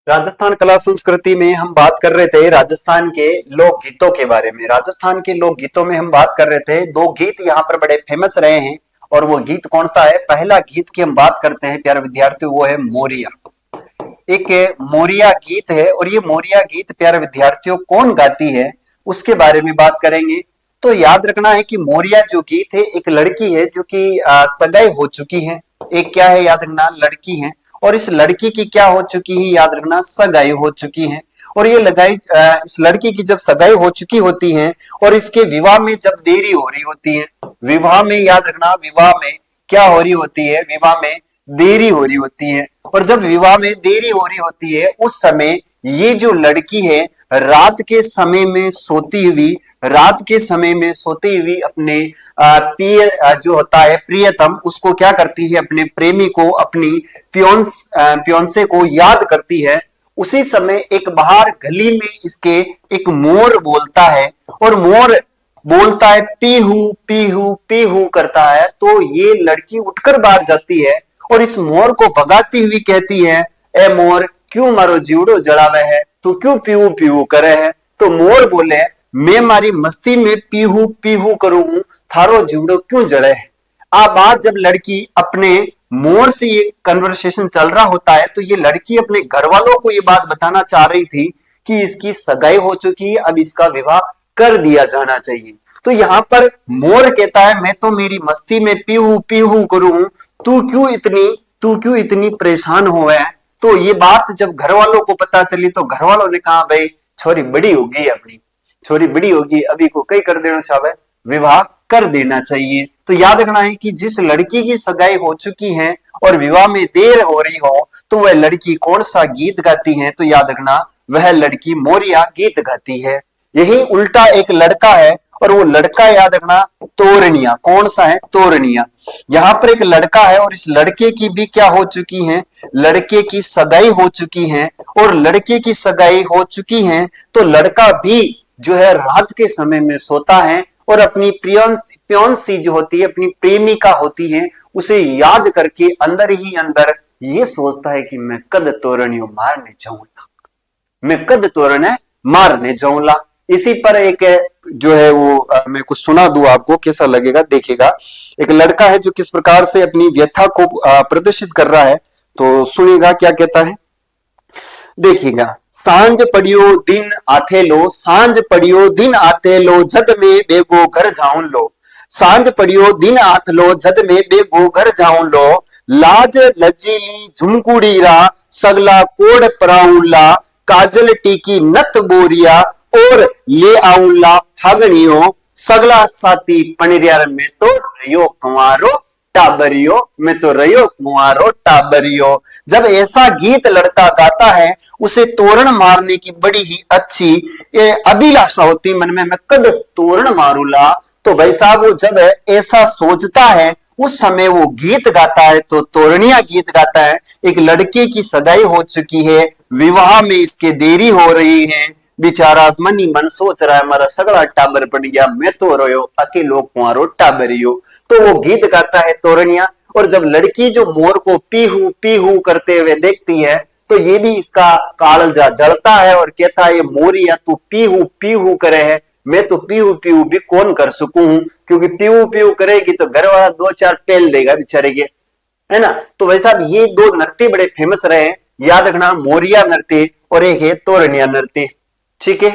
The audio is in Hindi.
राजस्थान कला संस्कृति में हम बात कर रहे थे राजस्थान के लोकगीतों के बारे में। राजस्थान के लोकगीतों में हम बात कर रहे थे, दो गीत यहाँ पर बड़े फेमस रहे हैं। और वो गीत कौन सा है? पहला गीत की हम बात करते हैं प्यारे विद्यार्थियों, वो है मोरिया। एक मोरिया गीत है और ये मोरिया गीत प्यारे विद्यार्थियों कौन गाती है उसके बारे में बात करेंगे। तो याद रखना है कि मोरिया जो गीत है, एक लड़की है जो कि सगाई हो चुकी है। एक क्या है याद रखना, लड़की है। और इस लड़की की क्या हो चुकी है याद रखना, सगाई हो चुकी है। और ये इस लड़की की जब सगाई हो चुकी होती है और इसके विवाह में जब देरी हो रही होती है, विवाह में याद रखना, विवाह में क्या हो रही होती है, विवाह में देरी हो रही होती है। और जब विवाह में देरी हो रही होती है उस समय ये जो लड़की है रात के समय में सोती हुई, अपने जो होता है प्रियतम, उसको क्या करती है, अपने प्रेमी को, अपनी पियोंसे को याद करती है। उसी समय एक बाहर गली में इसके एक मोर बोलता है और मोर बोलता है पीहू पीहू पीहू करता है। तो ये लड़की उठकर बाहर जाती है और इस मोर को भगाती हुई कहती है, ए मोर क्यों मारो जीवड़ो जड़ावे है, तू क्यों पीहू पीहू करे है। तो मोर बोले, मैं मारी मस्ती में पीहू पीहू करूं, थारो जीवड़ो क्यों जड़े है। अब बात जब लड़की अपने मोर से ये कन्वर्सेशन चल रहा होता है तो ये लड़की अपने घर वालों को ये बात बताना चाह रही थी कि इसकी सगाई हो चुकी है, अब इसका विवाह कर दिया जाना चाहिए। तो यहाँ पर मोर कहता है, मैं तो मेरी मस्ती में पीहू पीहू करूं, तू क्यों इतनी परेशान हुआ है। तो ये बात जब घर वालों को पता चली तो घर वालों ने कहा, भाई छोरी बड़ी होगी, अपनी छोरी बड़ी होगी, अभी को कई कर देना चाहे, विवाह कर देना चाहिए। तो याद रखना है कि जिस लड़की की सगाई हो चुकी है और विवाह में देर हो रही हो तो वह लड़की कौन सा गीत गाती है? तो याद रखना, वह लड़की मोरिया गीत गाती है। यही उल्टा एक लड़का है और वो लड़का याद रखना तोरनिया। कौन सा है? तोरनिया। यहाँ पर एक लड़का है और इस लड़के की भी क्या हो चुकी है, लड़के की सगाई हो चुकी है। और लड़के की सगाई हो चुकी है तो लड़का भी जो है रात के समय में सोता है और अपनी प्रियंसी जो होती है, अपनी प्रेमिका होती है, उसे याद करके अंदर ही अंदर ये सोचता है कि मैं कद तोरणियों मारने जाऊंगा, मैं कद तोरण मारने जाऊंगा। इसी पर एक जो है वो मैं कुछ सुना दूं आपको, कैसा लगेगा देखिएगा। एक लड़का है जो किस प्रकार से अपनी व्यथा को प्रदर्शित कर रहा है, तो सुनिएगा क्या कहता है, देखिएगा। सांझ पड़ियो दिन आथे लो, सांझ पड़ियो दिन आथे लो, जद में बेगो घर जाऊं लो। सांझ पड़ियो दिन आथ लो, जद में बेगो घर जाऊं लो। लाज लज्जीली झुमकुड़ी रा, सगला कोड पराऊला। काजल टीकी नत बोरिया, और ले आऊला फागणियो। सगला साथी पणिरिया में तो रयो कुंवारो टाबरियो, मैं तो रयो कुंवारो टाबरियो। जब ऐसा गीत लड़का गाता है उसे तोरण मारने की बड़ी ही अच्छी अभिलाषा होती मन में, मैं कद तोरण मारूला। तो भाई साहब वो जब ऐसा सोचता है उस समय वो गीत गाता है, तो तोरणिया गीत गाता है। एक लड़के की सगाई हो चुकी है, विवाह में इसके देरी हो रही है, बेचारा मन ही मन सोच रहा है हमारा सगड़ा टाबर पड़ गया, मैं तो रोयो अकेलो कुंवारो टाबरियो। तो वो गीत गाता है तोरणिया। और जब लड़की जो मोर को पीहू पीहू करते हुए देखती है तो ये भी इसका कालजा जलता है और कहता है, ये मोरिया तू पीहू पीहू करे है, मैं तो पीहू पीहू भी कौन कर सकूं, क्योंकि पीहू पीहू करेगी तो घर वाला दो चार पेल देगा बेचारे के, है ना। तो वैसा ये दो नृत्य बड़े फेमस रहे हैं, याद रखना, मोरिया नृत्य और एक है तोरणिया नृत्य। ठीक है।